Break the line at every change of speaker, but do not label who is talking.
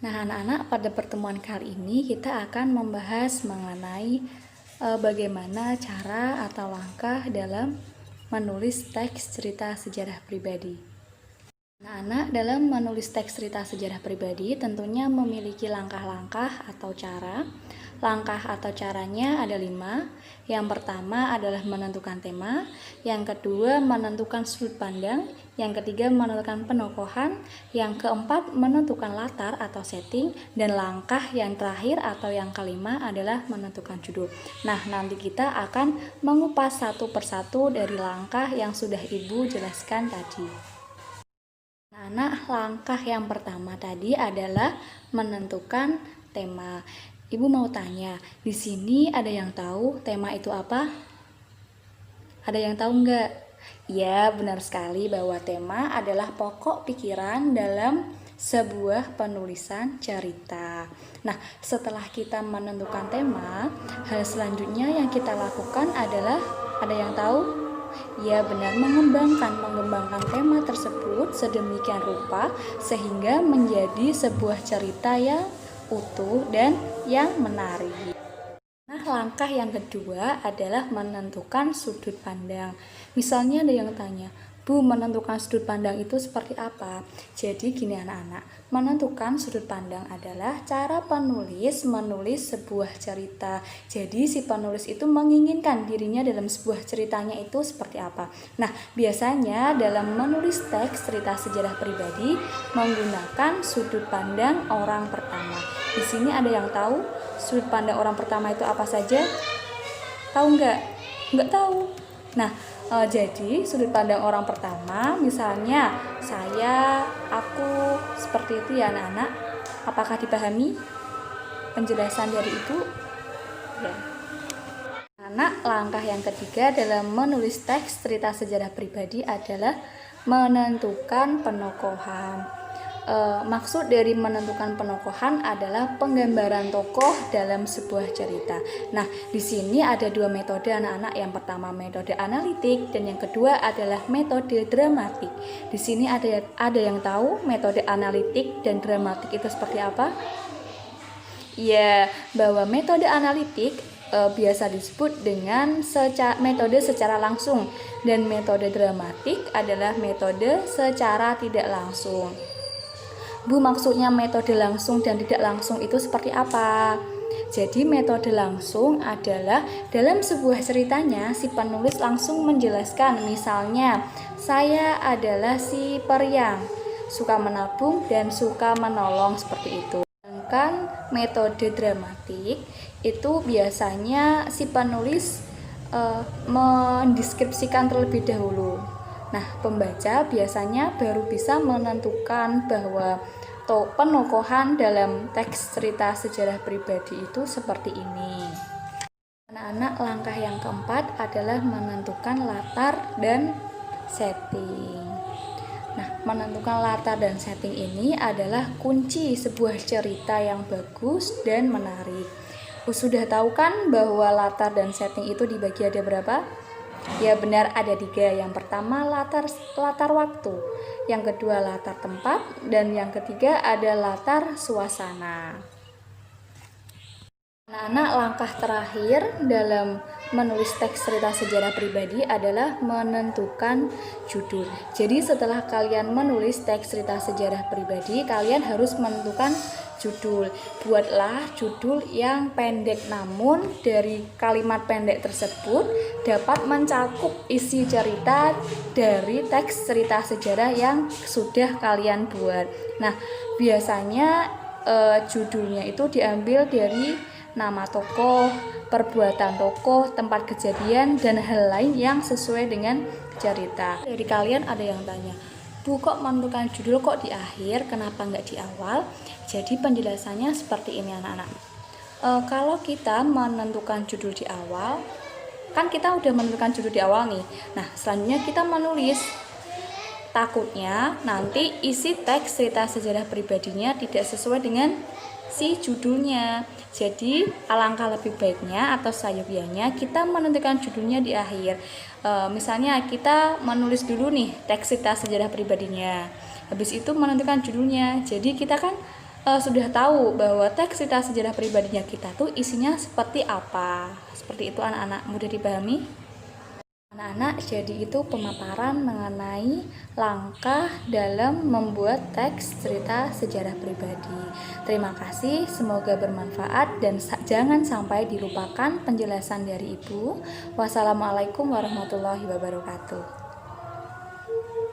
Nah, anak-anak, pada pertemuan kali ini kita akan membahas mengenai bagaimana cara atau langkah dalam menulis teks cerita sejarah pribadi. Anak-anak, dalam menulis teks cerita sejarah pribadi tentunya memiliki langkah-langkah atau cara. Langkah atau caranya ada 5. Yang pertama adalah menentukan tema, yang kedua menentukan sudut pandang, yang ketiga menentukan penokohan, yang keempat menentukan latar atau setting, dan langkah yang terakhir atau yang kelima adalah menentukan judul. Nah, nanti kita akan mengupas satu persatu dari langkah yang sudah Ibu jelaskan tadi. Anak, langkah yang pertama tadi adalah menentukan tema. Ibu mau tanya, di sini ada yang tahu tema itu apa? Ada yang tahu enggak? Ya, benar sekali bahwa tema adalah pokok pikiran dalam sebuah penulisan cerita. Nah, setelah kita menentukan tema, hal selanjutnya yang kita lakukan adalah, ada yang tahu? Ya, benar, mengembangkan tema tersebut sedemikian rupa sehingga menjadi sebuah cerita yang utuh dan yang menarik. Nah, langkah yang kedua adalah menentukan sudut pandang. Misalnya ada yang tanya, Bu, menentukan sudut pandang itu seperti apa? Jadi gini anak-anak, menentukan sudut pandang adalah cara penulis menulis sebuah cerita. Jadi si penulis itu menginginkan dirinya dalam sebuah ceritanya itu seperti apa. Nah, biasanya dalam menulis teks cerita sejarah pribadi menggunakan sudut pandang orang pertama. Di sini ada yang tahu sudut pandang orang pertama itu apa saja? Tahu nggak? Nggak tahu. Nah, jadi sudut pandang orang pertama, misalnya saya, aku, seperti itu ya anak-anak. Apakah dipahami penjelasan dari Ibu? Ya. Anak, langkah yang ketiga dalam menulis teks cerita sejarah pribadi adalah menentukan penokohan. Maksud dari menentukan penokohan adalah penggambaran tokoh dalam sebuah cerita. Nah, di sini ada dua metode anak-anak. Yang pertama metode analitik dan yang kedua adalah metode dramatik. Di sini ada yang tahu metode analitik dan dramatik itu seperti apa? Ya, bahwa metode analitik biasa disebut dengan metode secara langsung dan metode dramatik adalah metode secara tidak langsung. Bu, maksudnya metode langsung dan tidak langsung itu seperti apa? Jadi metode langsung adalah dalam sebuah ceritanya si penulis langsung menjelaskan, misalnya saya adalah si periang, suka menabung dan suka menolong, seperti itu. Sedangkan metode dramatik itu biasanya si penulis mendeskripsikan terlebih dahulu. Nah, pembaca biasanya baru bisa menentukan bahwa penokohan dalam teks cerita sejarah pribadi itu seperti ini. Anak-anak, langkah yang keempat adalah menentukan latar dan setting. Nah, menentukan latar dan setting ini adalah kunci sebuah cerita yang bagus dan menarik. Sudah tahu kan bahwa latar dan setting itu dibagi ada berapa? Ya, benar, ada 3. Yang pertama latar waktu, yang kedua latar tempat, dan yang ketiga ada latar suasana. Anak-anak, langkah terakhir dalam menulis teks cerita sejarah pribadi adalah menentukan judul. Jadi setelah kalian menulis teks cerita sejarah pribadi, kalian harus menentukan judul. Buatlah judul yang pendek, namun dari kalimat pendek tersebut dapat mencakup isi cerita dari teks cerita sejarah yang sudah kalian buat. Nah, biasanya judulnya itu diambil dari nama tokoh, perbuatan tokoh, tempat kejadian, dan hal lain yang sesuai dengan cerita. Dari kalian ada yang tanya, Bu, kok menentukan judul kok di akhir, kenapa nggak di awal? Jadi penjelasannya seperti ini anak-anak. Kalau kita menentukan judul di awal, kan kita udah menentukan judul di awal nih. Nah, selanjutnya kita menulis. Takutnya nanti isi teks cerita sejarah pribadinya tidak sesuai dengan si judulnya. Jadi alangkah lebih baiknya atau sayogianya kita menentukan judulnya di akhir. Misalnya kita menulis dulu nih teks cerita sejarah pribadinya, habis itu menentukan judulnya. Jadi kita kan sudah tahu bahwa teks cerita sejarah pribadinya kita tuh isinya seperti apa. Seperti itu anak-anak, mudah dipahami? Anak-anak, jadi itu pemaparan mengenai langkah dalam membuat teks cerita sejarah pribadi. Terima kasih, semoga bermanfaat dan jangan sampai dilupakan penjelasan dari Ibu. Wassalamualaikum warahmatullahi wabarakatuh.